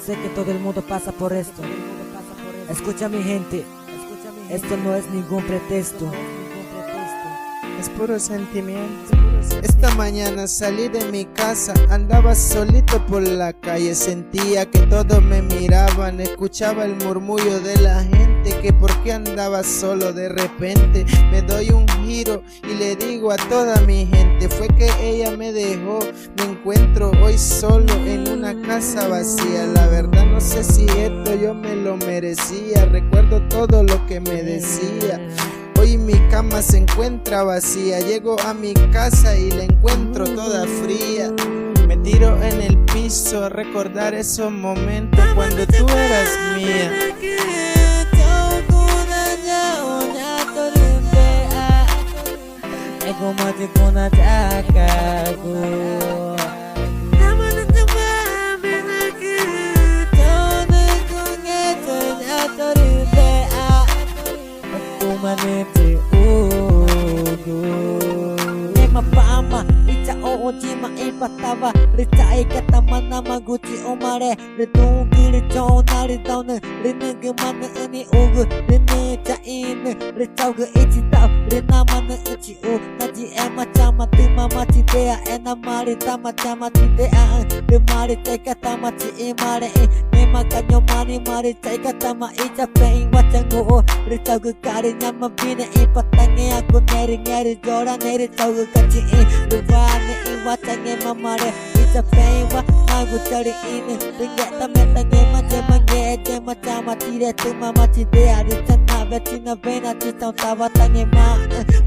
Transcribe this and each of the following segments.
Sé que todo el mundo pasa por esto. Escucha mi gente, esto no es ningún pretexto. Es puro sentimiento. Esta mañana salí de mi casa, andaba solito por la calle, sentía que todos me miraban, escuchaba el murmullo de la gente, que por qué andaba solo. De repente me doy un giro y le digo a toda mi gente, fue que ella me dejó, me encuentro hoy solo en una casa vacía. La verdad no sé si esto yo me lo merecía, recuerdo todo lo que me decía. Hoy mi cama se encuentra vacía, llego a mi casa y la encuentro toda fría. Me tiro en el piso a recordar esos momentos cuando tú eras mía. Patava, recai kata mana maguchi omare, redungi recau nari daun, renege mana ini ugu, rene cain, recau ge ichi tau, rena mana ichi u, naji ema chama tuma machi dea, ena mari tama chama ti dea, de mari cai kata machi imare, nema kanyo mani mari cai kata ma icha peing wachangu, recau ge kari nyama bine patange aku neri neri jora neri cau ge kachi revane wachange mamare icha peiwa magu chari ine ringeta metange mache mange jema chama tire tuma machi de aritana vechina vena chitau tawatange ma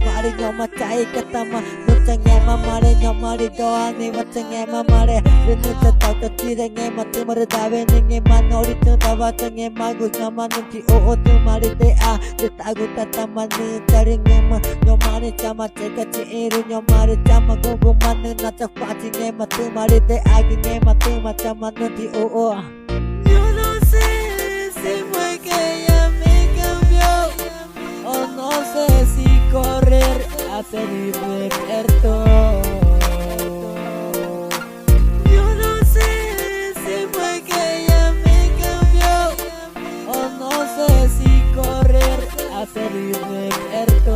mari nyoma chai katama nuchange mamare nyomari doani wachange mamare renucha tau tire nge matumare dave nge manori tu tawatange magu nyoma nunti o tumari de a tagu tatamani chari nge ma nyomari chama cheka chiru nyomari chama gogo manu nacha fachi nge matumari de agi nge matuma chama nunti o. Yo no sé si fue que ella me cambió o no sé si correr hacia mi reperto. Yo no sé si fue que ella me cambió o no sé si correr hacia mi reperto.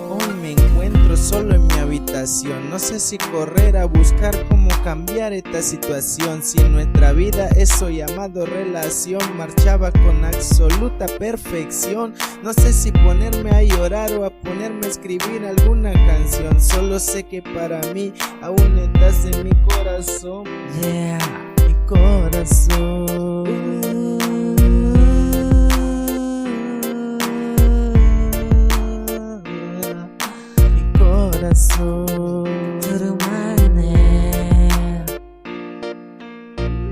Hoy me encuentro solo en mi habitación, no sé si correr a buscar cómo cambiar esta situación. Si en nuestra vida eso llamado relación marchaba con absoluta perfección, no sé si ponerme a llorar o a ponerme a escribir alguna canción. Solo sé que para mí aún estás en mi corazón. Yeah, mi corazón. Mi corazón.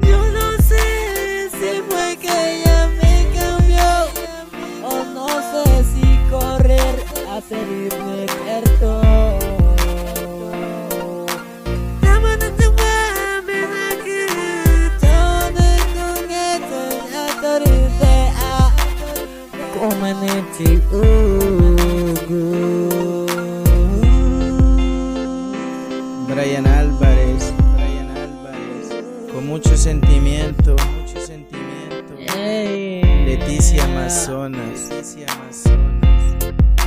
Yo no sé si fue que ella me cambió o no sé si correr hacia mi reperto. Brian Álvarez, con mucho sentimiento, Leticia Amazonas,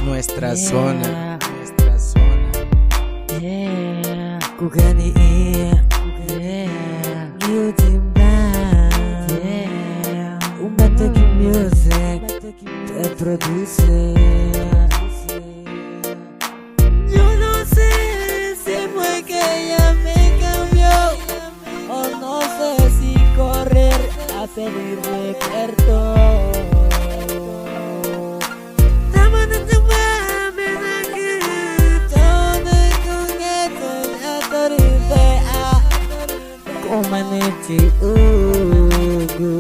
nuestra zona. Kugani Umbateki Music te produce. Yo no sé si fue que ella me cambió o no sé si correr hacia mi reperto. Komanechi ugu